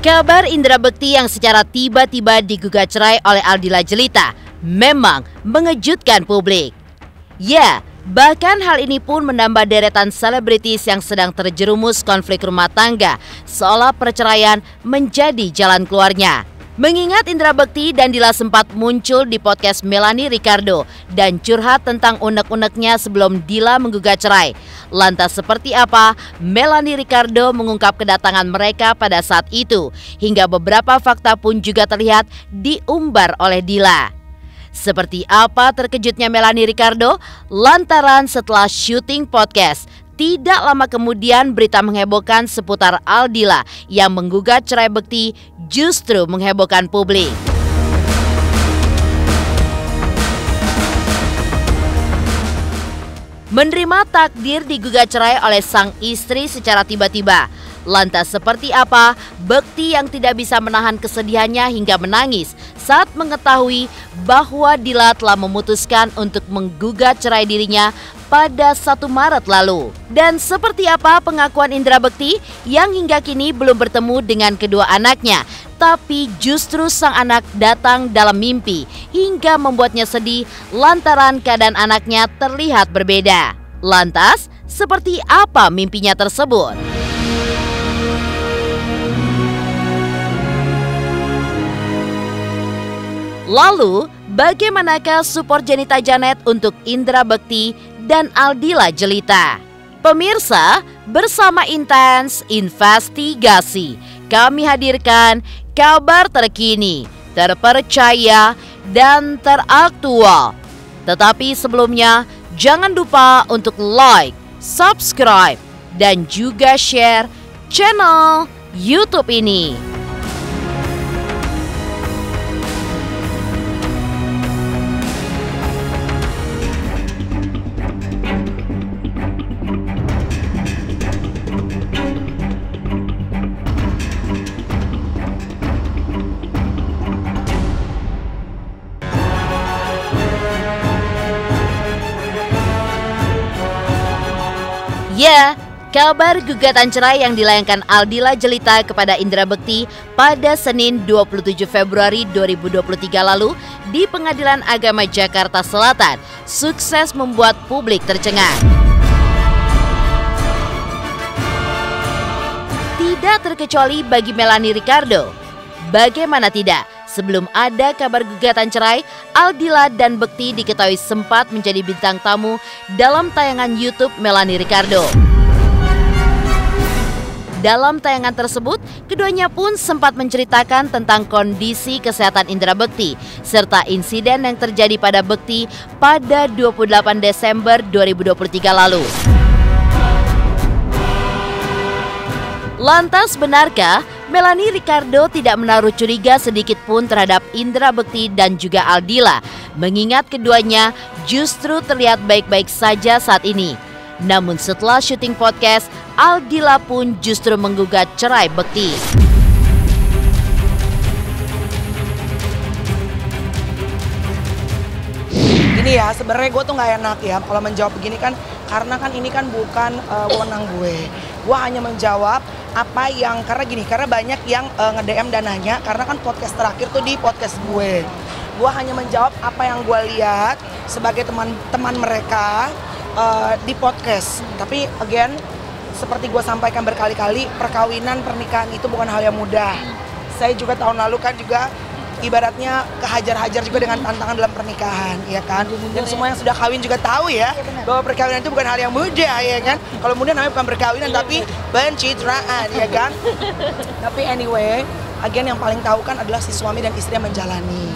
Kabar Indra Bekti yang secara tiba-tiba digugat cerai oleh Aldila Jelita memang mengejutkan publik. Ya, bahkan hal ini pun menambah deretan selebritis yang sedang terjerumus konflik rumah tangga, seolah perceraian menjadi jalan keluarnya. Mengingat Indra Bekti dan Dila sempat muncul di podcast Melanie Ricardo dan curhat tentang unek-uneknya sebelum Dila menggugat cerai. Lantas seperti apa Melanie Ricardo mengungkap kedatangan mereka pada saat itu, hingga beberapa fakta pun juga terlihat diumbar oleh Dila. Seperti apa terkejutnya Melanie Ricardo lantaran setelah syuting podcast, tidak lama kemudian berita menghebohkan seputar Aldila yang menggugat cerai Bekti justru menghebohkan publik. Menerima takdir digugat cerai oleh sang istri secara tiba-tiba. Lantas seperti apa Bekti yang tidak bisa menahan kesedihannya hingga menangis saat mengetahui bahwa Dila telah memutuskan untuk menggugat cerai dirinya pada 1 Maret lalu. Dan seperti apa pengakuan Indra Bekti yang hingga kini belum bertemu dengan kedua anaknya, tapi justru sang anak datang dalam mimpi hingga membuatnya sedih lantaran keadaan anaknya terlihat berbeda. Lantas, seperti apa mimpinya tersebut? Lalu, bagaimanakah support Jenita Janet untuk Indra Bekti dan Aldila Jelita? Pemirsa, bersama Intens Investigasi, kami hadirkan kabar terkini, terpercaya, dan teraktual. Tetapi sebelumnya, jangan lupa untuk like, subscribe, dan juga share channel YouTube ini. Ya, kabar gugatan cerai yang dilayangkan Aldila Jelita kepada Indra Bekti pada Senin 27 Februari 2023 lalu di Pengadilan Agama Jakarta Selatan sukses membuat publik tercengang. Tidak terkecuali bagi Melanie Ricardo. Bagaimana tidak? Sebelum ada kabar gugatan cerai, Aldila dan Bekti diketahui sempat menjadi bintang tamu dalam tayangan YouTube Melanie Ricardo. Dalam tayangan tersebut, keduanya pun sempat menceritakan tentang kondisi kesehatan Indra Bekti, serta insiden yang terjadi pada Bekti pada 28 Desember 2023 lalu. Lantas benarkah Melanie Ricardo tidak menaruh curiga sedikit pun terhadap Indra Bekti dan juga Aldila, mengingat keduanya justru terlihat baik-baik saja saat ini. Namun setelah syuting podcast, Aldila pun justru menggugat cerai Bekti. Gini ya, sebenarnya gue tuh nggak enak ya kalau menjawab begini kan, karena kan ini kan bukan wewenang gue. Gue hanya menjawab apa yang, karena banyak yang nge-DM dan nanya, karena kan podcast terakhir tuh di podcast gue. Gue hanya menjawab apa yang gue lihat sebagai teman-teman mereka di podcast. Tapi again, seperti gue sampaikan berkali-kali, perkawinan, pernikahan itu bukan hal yang mudah. Saya juga tahun lalu kan juga ibaratnya kehajar-hajar juga dengan tantangan dalam pernikahan, ya kan? Dan semua yang sudah kawin juga tahu ya, bahwa perkawinan itu bukan hal yang mudah, ya kan? Kalau mudah namanya bukan perkawinan, tapi pencitraan, ya kan? Tapi anyway, again yang paling tahu kan adalah si suami dan istri yang menjalani.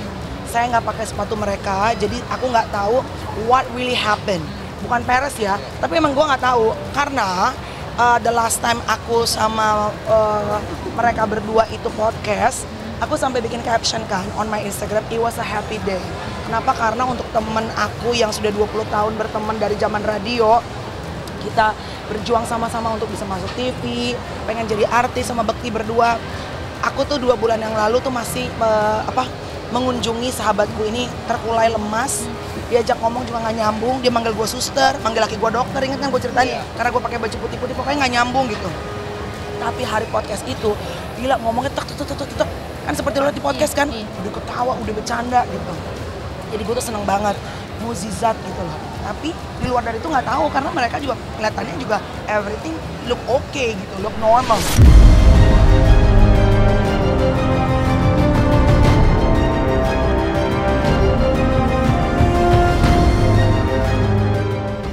Saya nggak pakai sepatu mereka, jadi aku nggak tahu what really happened. Bukan peres ya, tapi emang gue nggak tahu, karena the last time aku sama mereka berdua itu podcast, aku sampai bikin caption kan on my Instagram, it was a happy day. Kenapa? Karena untuk temen aku yang sudah 20 tahun berteman dari zaman radio, kita berjuang sama-sama untuk bisa masuk TV, pengen jadi artis sama Bekti berdua. Aku tuh 2 bulan yang lalu tuh masih mengunjungi sahabatku ini terkulai lemas. Diajak ngomong juga nggak nyambung, dia manggil gue suster, manggil laki gue dokter, inget kan gue ceritain? Karena gue pakai baju putih-putih, pokoknya nggak nyambung gitu. Tapi hari podcast itu Dila ngomongnya tek. Kan seperti lo di podcast kan, udah ketawa, udah bercanda gitu. Jadi gue tuh seneng banget, mukjizat gitu loh. Tapi di luar dari itu nggak tahu karena mereka juga kelihatannya juga everything look okay gitu, look normal.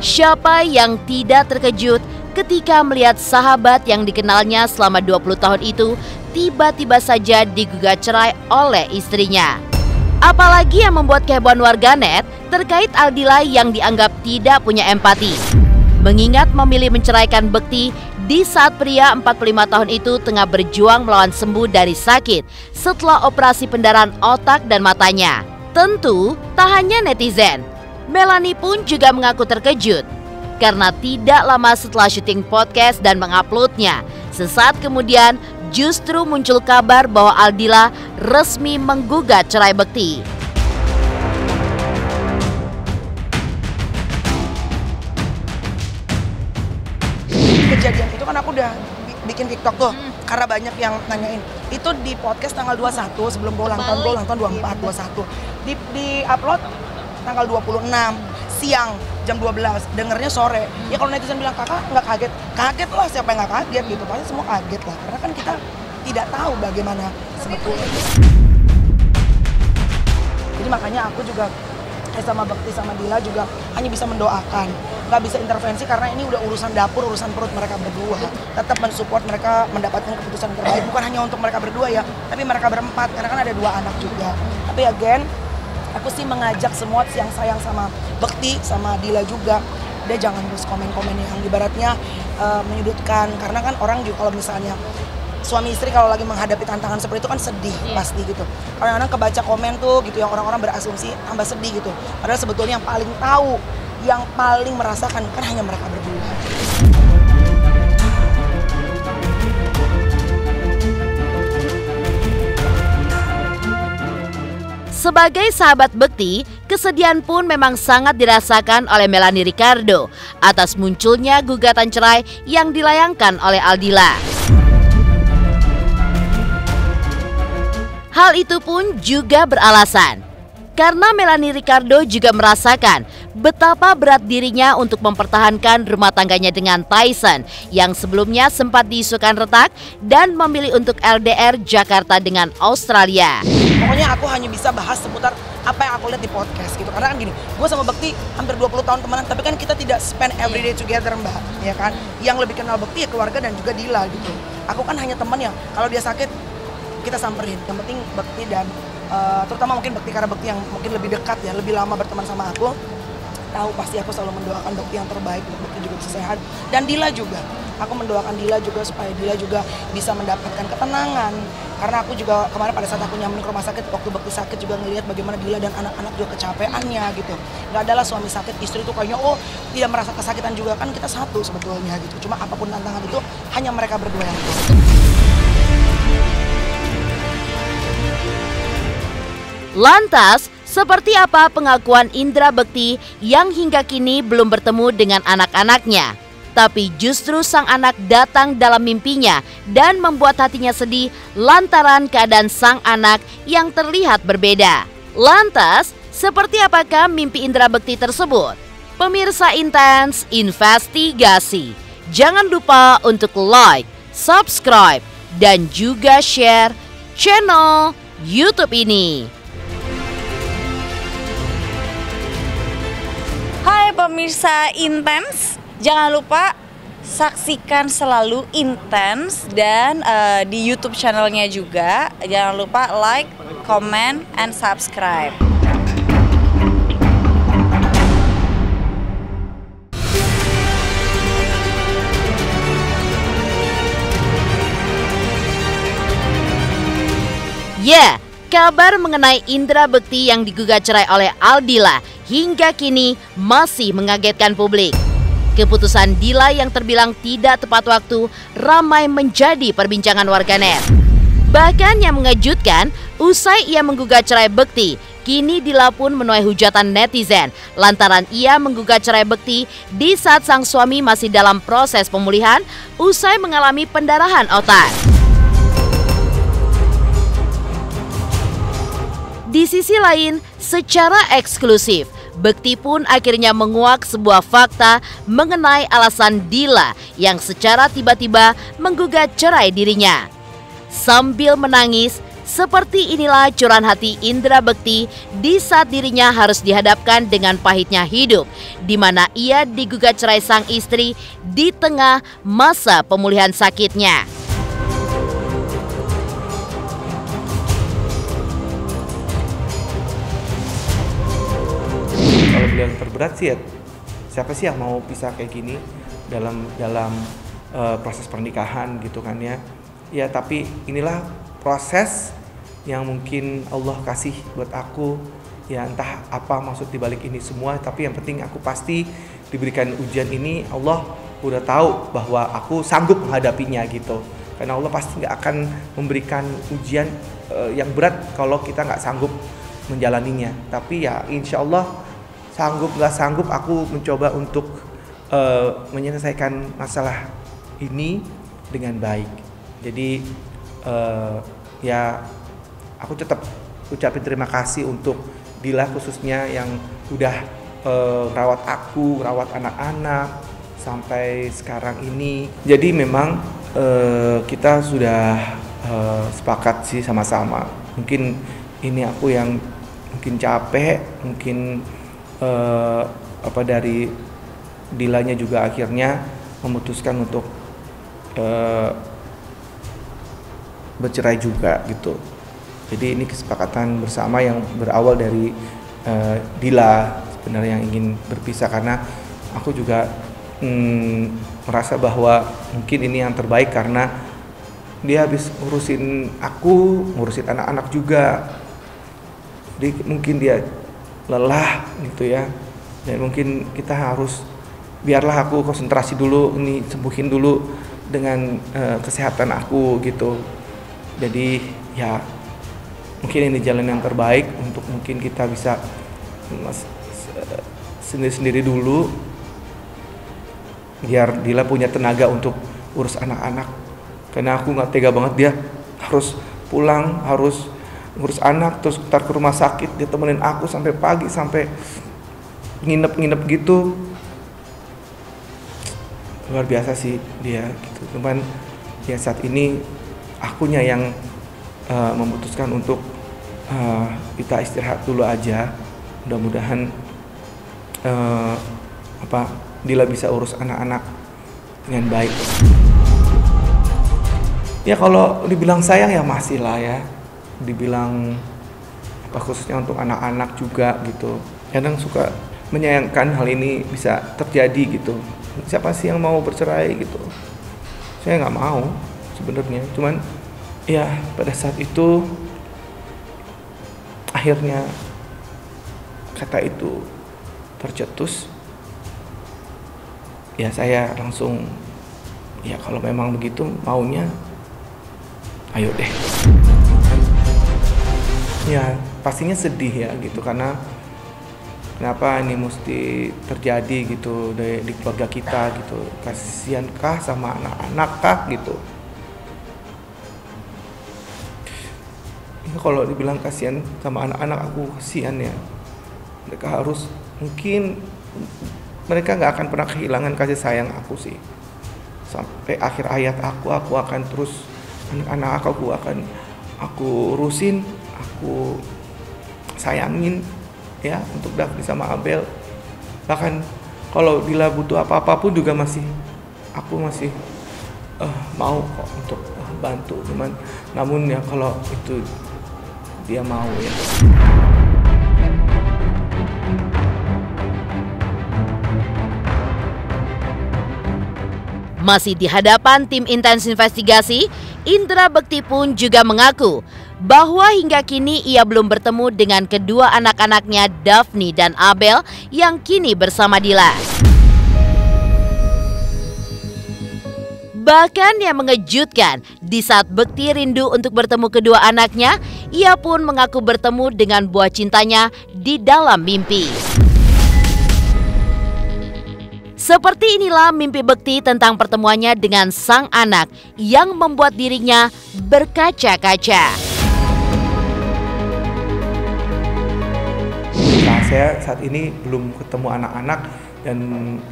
Siapa yang tidak terkejut ketika melihat sahabat yang dikenalnya selama 20 tahun itu tiba-tiba saja digugat cerai oleh istrinya. Apalagi yang membuat kehebohan warganet terkait Aldila yang dianggap tidak punya empati. Mengingat memilih menceraikan Bekti di saat pria 45 tahun itu tengah berjuang melawan sembuh dari sakit setelah operasi pendarahan otak dan matanya. Tentu tak hanya netizen, Melanie pun juga mengaku terkejut. Karena tidak lama setelah syuting podcast dan menguploadnya, sesaat kemudian justru muncul kabar bahwa Aldila resmi menggugat cerai Bekti. Kejadian itu kan aku udah bikin TikTok tuh, karena banyak yang nanyain. Itu di podcast tanggal 21 sebelum gue ulang tahun 24, 21. Di upload tanggal 26 siang jam 12, dengernya sore. Ya kalau netizen bilang kakak nggak kaget, kaget lah, siapa yang nggak kaget gitu, pasti semua kaget lah. Karena kan kita tidak tahu bagaimana sebetulnya. Jadi makanya aku juga sama Bekti sama Dila juga hanya bisa mendoakan, nggak bisa intervensi karena ini udah urusan dapur, urusan perut mereka berdua. Tetap mensupport mereka mendapatkan keputusan yang terbaik, bukan hanya untuk mereka berdua ya, tapi mereka berempat karena kan ada 2 anak juga. Tapi again, aku sih mengajak semua yang sayang sama Bekti, sama Dila juga, dia jangan terus komen-komen yang ibaratnya menyudutkan. Karena kan orang juga kalau misalnya suami istri kalau lagi menghadapi tantangan seperti itu kan sedih pasti gitu. Kadang-kadang kebaca komen tuh gitu yang orang-orang berasumsi tambah sedih gitu. Padahal sebetulnya yang paling tahu, yang paling merasakan kan hanya mereka berdua. Sebagai sahabat Bekti, kesedihan pun memang sangat dirasakan oleh Melanie Ricardo atas munculnya gugatan cerai yang dilayangkan oleh Aldila. Hal itu pun juga beralasan, karena Melanie Ricardo juga merasakan betapa berat dirinya untuk mempertahankan rumah tangganya dengan Tyson yang sebelumnya sempat diisukan retak dan memilih untuk LDR Jakarta dengan Australia. Pokoknya aku hanya bisa bahas seputar apa yang aku lihat di podcast gitu. Karena kan gini, gue sama Bekti hampir 20 tahun temenan, tapi kan kita tidak spend every day together Mbak, ya kan. Yang lebih kenal Bekti ya keluarga dan juga Dila gitu. Aku kan hanya teman yang kalau dia sakit kita samperin. Yang penting Bekti dan terutama mungkin Bekti karena Bekti yang mungkin lebih dekat ya, lebih lama berteman sama aku. Tahu pasti aku selalu mendoakan Bekti yang terbaik, Bekti juga bisa sehat. Dan Dila juga, aku mendoakan Dila juga supaya Dila juga bisa mendapatkan ketenangan. Karena aku juga kemarin pada saat aku nyamperin ke rumah sakit, waktu Bekti sakit juga ngelihat bagaimana Dila dan anak-anak juga kecapeannya gitu. Gak adalah suami sakit, istri itu kayaknya tidak merasa kesakitan juga, kan kita satu sebetulnya gitu. Cuma apapun tantangan itu hanya mereka berdua yang tahu. Lantas, seperti apa pengakuan Indra Bekti yang hingga kini belum bertemu dengan anak-anaknya? Tapi justru sang anak datang dalam mimpinya dan membuat hatinya sedih lantaran keadaan sang anak yang terlihat berbeda. Lantas, seperti apakah mimpi Indra Bekti tersebut? Pemirsa Intens Investigasi, jangan lupa untuk like, subscribe, dan juga share channel YouTube ini. Hai pemirsa Intens, jangan lupa saksikan selalu Intens dan di YouTube channelnya juga. Jangan lupa like, comment, and subscribe. Ya, kabar mengenai Indra Bekti yang digugat cerai oleh Aldila hingga kini masih mengagetkan publik. Keputusan Dila yang terbilang tidak tepat waktu ramai menjadi perbincangan warganet. Bahkan yang mengejutkan, usai ia menggugat cerai Bekti, kini Dila pun menuai hujatan netizen lantaran ia menggugat cerai Bekti di saat sang suami masih dalam proses pemulihan usai mengalami pendarahan otak. Di sisi lain, secara eksklusif, Bekti pun akhirnya menguak sebuah fakta mengenai alasan Dila yang secara tiba-tiba menggugat cerai dirinya. Sambil menangis, seperti inilah curahan hati Indra Bekti di saat dirinya harus dihadapkan dengan pahitnya hidup, di mana ia digugat cerai sang istri di tengah masa pemulihan sakitnya. Kalau beliau terberat sih ya, siapa sih yang mau pisah kayak gini dalam proses pernikahan gitu kan ya. Ya tapi inilah proses yang mungkin Allah kasih buat aku. Ya entah apa maksud dibalik ini semua, tapi yang penting aku pasti diberikan ujian ini. Allah udah tahu bahwa aku sanggup menghadapinya gitu. Karena Allah pasti nggak akan memberikan ujian yang berat kalau kita nggak sanggup menjalaninya. Tapi ya insya Allah sanggup nggak sanggup aku mencoba untuk menyelesaikan masalah ini dengan baik. Jadi ya aku tetap ucapin terima kasih untuk Dila khususnya yang udah rawat aku, rawat anak-anak sampai sekarang ini. Jadi memang kita sudah sepakat sih sama-sama. Mungkin ini aku yang mungkin capek, mungkin dari Dilanya juga akhirnya memutuskan untuk bercerai juga gitu. Jadi ini kesepakatan bersama yang berawal dari Dila sebenarnya yang ingin berpisah, karena aku juga merasa bahwa mungkin ini yang terbaik karena dia habis ngurusin aku, ngurusin anak-anak juga. Jadi mungkin dia lelah gitu ya, dan mungkin kita harus biarlah aku konsentrasi dulu, ini sembuhin dulu dengan kesehatan aku gitu. Jadi ya mungkin ini jalan yang terbaik untuk mungkin kita bisa sendiri-sendiri dulu, biar Dila punya tenaga untuk urus anak-anak. Karena aku nggak tega banget dia harus pulang, harus ngurus anak, terus ntar ke rumah sakit, dia temenin aku sampai pagi, sampai nginep-nginep gitu. Luar biasa sih dia gitu. Cuman ya saat ini akunya yang memutuskan untuk kita istirahat dulu aja. Mudah-mudahan Dila bisa urus anak-anak dengan baik. Ya kalau dibilang sayang ya masih lah ya. Dibilang khususnya untuk anak-anak juga gitu. Kadang suka menyayangkan hal ini bisa terjadi gitu. Siapa sih yang mau bercerai gitu? Saya nggak mau sebenarnya. Cuman ya pada saat itu akhirnya kata itu tercetus. Ya saya langsung ya kalau memang begitu maunya, ayo deh. Ya pastinya sedih ya gitu, karena kenapa ini mesti terjadi gitu di keluarga kita gitu. Kasihan kah sama anak-anak kah gitu. Ya, kalau dibilang kasihan sama anak-anak, aku kasihan ya. Mereka harus, mungkin mereka nggak akan pernah kehilangan kasih sayang aku sih. Sampai akhir hayat aku akan terus, anak-anak aku urusin, aku sayangin ya, untuk Daphne sama Abel. Bahkan kalau Dila butuh apa-apa pun juga aku masih mau kok untuk bantu. Namun ya kalau itu dia mau ya. Masih di hadapan tim intens investigasi, Indra Bekti pun juga mengaku bahwa hingga kini ia belum bertemu dengan kedua anak-anaknya Daphne dan Abel yang kini bersama Dila. Bahkan yang mengejutkan, di saat Bekti rindu untuk bertemu kedua anaknya, ia pun mengaku bertemu dengan buah cintanya di dalam mimpi. Seperti inilah mimpi Bekti tentang pertemuannya dengan sang anak yang membuat dirinya berkaca-kaca. saya saat ini belum ketemu anak-anak dan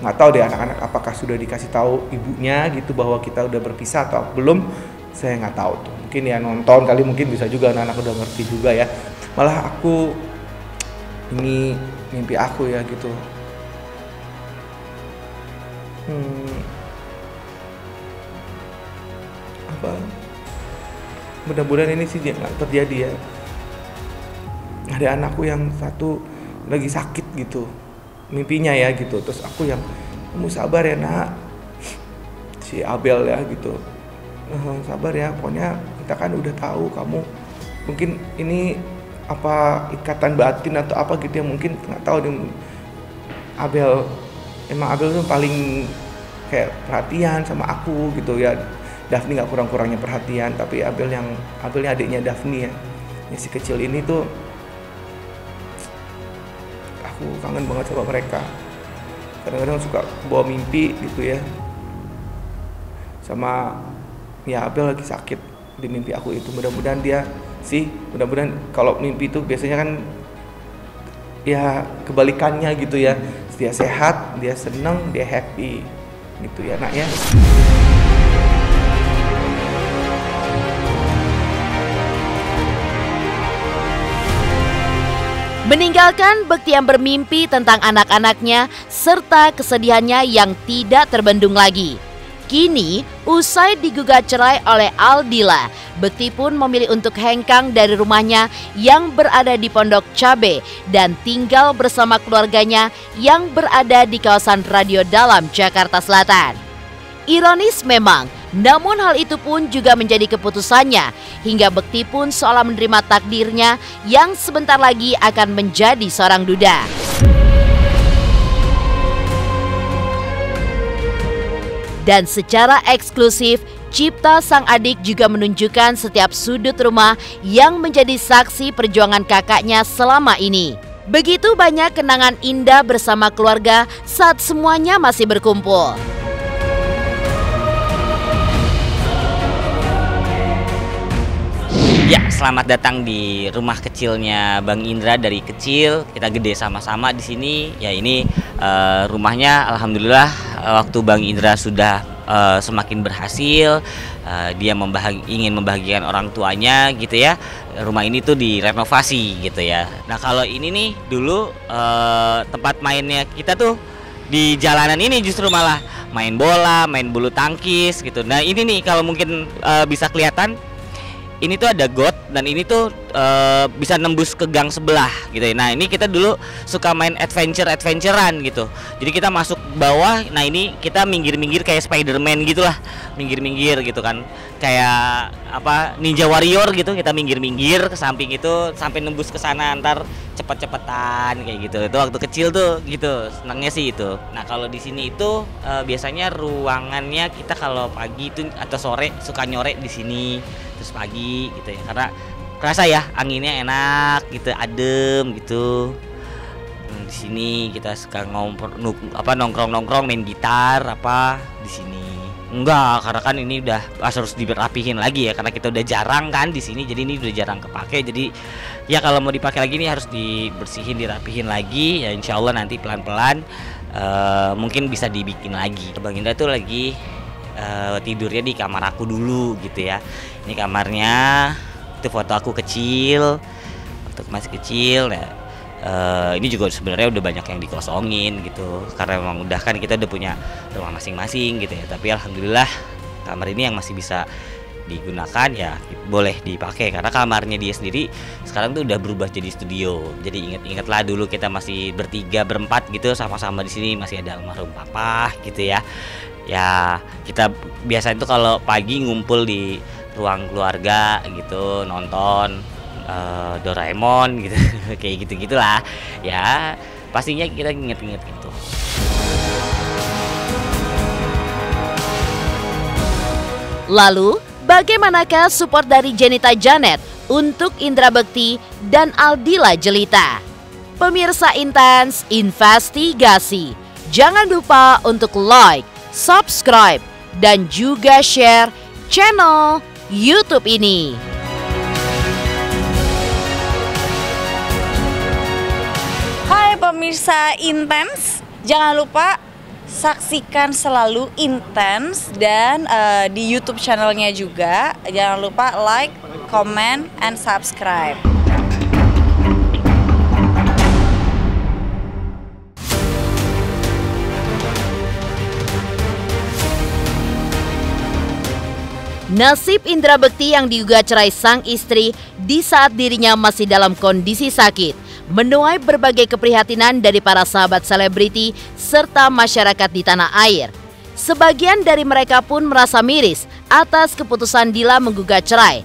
nggak tahu deh anak-anak apakah sudah dikasih tahu ibunya gitu bahwa kita udah berpisah atau belum, saya nggak tahu tuh. Mungkin ya nonton kali, mungkin bisa juga anak-anak udah ngerti juga ya. Malah aku ini mimpi aku ya gitu. Apa? Mudah-mudahan ini sih nggak terjadi ya. Ada anakku yang satu lagi sakit gitu, mimpinya ya gitu. Terus aku yang, kamu sabar ya nak, si Abel ya gitu. Sabar ya, pokoknya kita kan udah tahu kamu mungkin ini apa ikatan batin atau apa gitu ya, mungkin nggak tahu nih. Abel tuh paling kayak perhatian sama aku gitu ya. Daphne nggak kurang-kurangnya perhatian, tapi Abelnya adiknya Daphne ya. Si kecil ini tuh aku kangen banget sama mereka. Kadang-kadang suka bawa mimpi gitu ya. Sama ya Abel lagi sakit di mimpi aku itu. Mudah-mudahan kalau mimpi itu biasanya kan ya kebalikannya gitu ya. Dia sehat, dia senang, dia happy gitu ya nak ya. Meninggalkan Bekti yang bermimpi tentang anak-anaknya serta kesedihannya yang tidak terbendung lagi. Kini, usai digugat cerai oleh Aldila, Bekti pun memilih untuk hengkang dari rumahnya yang berada di Pondok Cabe dan tinggal bersama keluarganya yang berada di kawasan Radio Dalam, Jakarta Selatan. Ironis memang, namun hal itu pun juga menjadi keputusannya hingga Bekti pun seolah menerima takdirnya yang sebentar lagi akan menjadi seorang duda. Dan secara eksklusif, Cipta sang adik juga menunjukkan setiap sudut rumah yang menjadi saksi perjuangan kakaknya selama ini. Begitu banyak kenangan indah bersama keluarga saat semuanya masih berkumpul. Ya, selamat datang di rumah kecilnya Bang Indra. Dari kecil kita gede sama-sama di sini. Ya ini rumahnya alhamdulillah waktu Bang Indra sudah semakin berhasil, dia ingin membahagiakan orang tuanya gitu ya. Rumah ini tuh direnovasi gitu ya. Nah kalau ini nih dulu tempat mainnya kita tuh di jalanan ini justru malah main bola, main bulu tangkis gitu. Nah ini nih kalau mungkin bisa kelihatan. Ini tuh ada got dan ini tuh bisa nembus ke gang sebelah gitu ya. Nah ini kita dulu suka main adventurean gitu. Jadi kita masuk bawah. Nah ini kita minggir-minggir kayak Spider-Man gitulah, minggir-minggir gitu kan. Kayak apa Ninja Warrior gitu. Kita minggir-minggir ke samping itu sampai nembus ke sana, ntar cepet-cepetan kayak gitu. Itu waktu kecil tuh gitu, senangnya sih itu. Nah kalau di sini itu biasanya ruangannya kita kalau pagi itu atau sore suka nyore di sini. Terus pagi gitu ya, karena kerasa ya anginnya enak gitu, adem gitu. Di sini kita suka nongkrong main gitar apa di sini. Enggak, karena kan ini udah harus dirapihin lagi ya, karena kita udah jarang kan di sini, jadi ini udah jarang kepake. Jadi ya kalau mau dipakai lagi ini harus dibersihin, dirapihin lagi. Ya insya Allah nanti pelan-pelan mungkin bisa dibikin lagi. Bang Indra tuh lagi tidurnya di kamar aku dulu gitu ya. Ini kamarnya, itu foto aku kecil, waktu masih kecil ya. Ini juga sebenarnya udah banyak yang dikosongin gitu, karena memang udah kan kita udah punya rumah masing-masing gitu ya. Tapi alhamdulillah kamar ini yang masih bisa digunakan ya boleh dipakai, karena kamarnya dia sendiri sekarang tuh udah berubah jadi studio. Jadi ingat-ingatlah dulu kita masih bertiga berempat gitu sama-sama di sini, masih ada almarhum papa gitu ya. Ya kita biasanya tuh kalau pagi ngumpul di ruang keluarga gitu, nonton Doraemon gitu kayak gitu-gitulah ya, pastinya kita inget-inget gitu. Lalu bagaimanakah support dari Jenita Janet untuk Indra Bekti dan Aldila Jelita? Pemirsa Intens Investigasi, jangan lupa untuk like, subscribe, dan juga share channel YouTube ini. Hai pemirsa Intens, jangan lupa saksikan selalu Intens dan di YouTube channelnya juga. Jangan lupa like, comment, and subscribe. Nasib Indra Bekti yang digugat cerai sang istri di saat dirinya masih dalam kondisi sakit menuai berbagai keprihatinan dari para sahabat selebriti serta masyarakat di tanah air. Sebagian dari mereka pun merasa miris atas keputusan Dila menggugat cerai.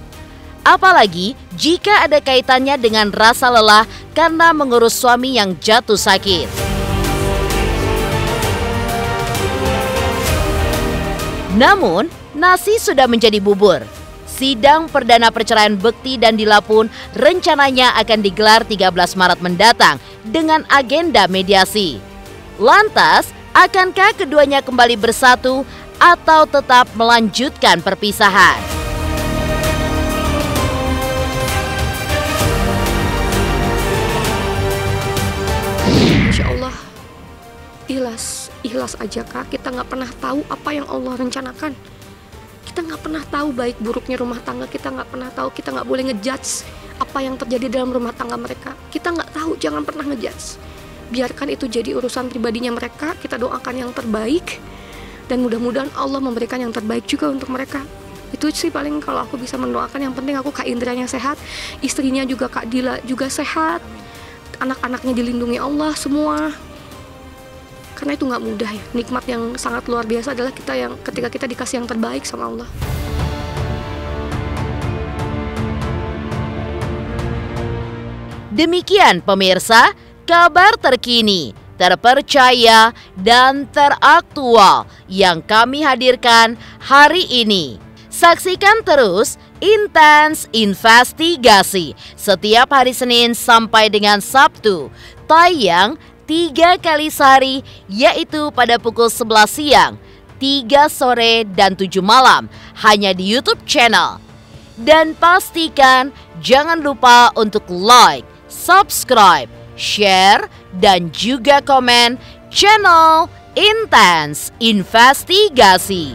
Apalagi jika ada kaitannya dengan rasa lelah karena mengurus suami yang jatuh sakit. Namun, nasi sudah menjadi bubur. Sidang perdana perceraian Bekti dan Dila pun rencananya akan digelar 13 Maret mendatang dengan agenda mediasi. Lantas, akankah keduanya kembali bersatu atau tetap melanjutkan perpisahan? Insya Allah ikhlas aja Kak. Kita nggak pernah tahu apa yang Allah rencanakan. Kita nggak pernah tahu baik buruknya rumah tangga. Kita nggak pernah tahu. Kita nggak boleh ngejudge apa yang terjadi dalam rumah tangga mereka. Kita nggak tahu, jangan pernah ngejudge. Biarkan itu jadi urusan pribadinya mereka. Kita doakan yang terbaik dan mudah-mudahan Allah memberikan yang terbaik juga untuk mereka. Itu sih paling kalau aku bisa mendoakan. Yang penting aku Kak Indranya sehat, istrinya juga Kak Dila juga sehat, anak-anaknya dilindungi Allah semua. Karena itu nggak mudah ya. Nikmat yang sangat luar biasa adalah ketika kita dikasih yang terbaik sama Allah. Demikian pemirsa, kabar terkini, terpercaya, dan teraktual yang kami hadirkan hari ini. Saksikan terus Intens Investigasi setiap hari Senin sampai dengan Sabtu, tayang 3 kali sehari, yaitu pada pukul 11 siang, 3 sore, dan 7 malam, hanya di YouTube channel. Dan pastikan jangan lupa untuk like, subscribe, share, dan juga komen channel Intens Investigasi.